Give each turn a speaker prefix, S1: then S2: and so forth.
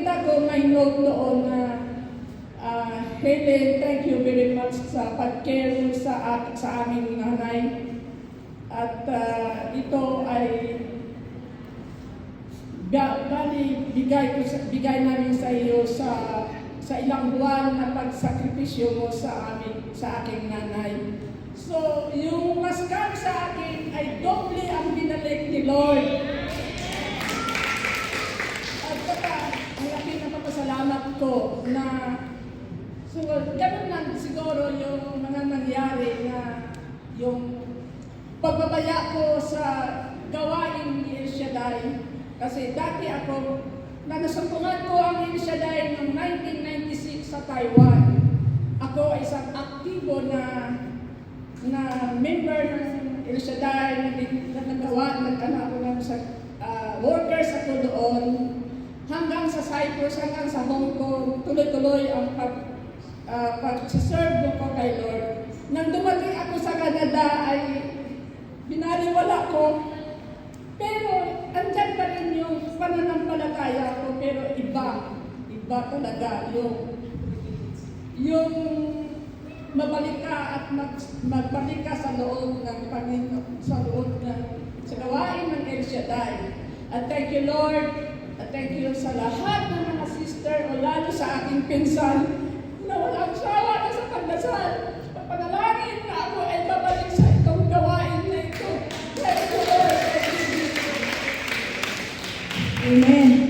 S1: nakita ko may note doon na Helen, thank you very much sa pag-care sa aming nanay. At ito ay bigay namin sa iyo sa ilang buwan na pagsakripisyo mo sa aking nanay. So, yung mas kami sa akin ay doble ang binalik ni Lord. At saka, ang laki na papasalamat ko na so, ganun lang siguro yung mga nangyari na yung pagbabaya ko sa gawain ni El Shaddai. Kasi dati ako, nasumpungan ko ang El Shaddai noong 1996 sa Taiwan. Ako ay isang aktibo na member ng El Shaddai na nagawa, nagkana ako sa workers ako doon. Hanggang sa Cyprus, hanggang sa Hong Kong, tuloy-tuloy ang pag-serve ko kay Lord. Nang dumating ako sa Canada ay binaliwala ko. Pero andyan pa rin yung pananampalataya ko, pero iba talaga yung mabalik ka at magbalik ka sa loob ng Panginoon, sa gawain ng El Shaddai. At thank you, Lord, at thank you sa lahat ng mga sister o lalo sa aking pinsan na walang sawa na sa pagdasal. Papanalangin na ako ay babalik sa itong gawain na ito. Thank you, Lord.
S2: Amen.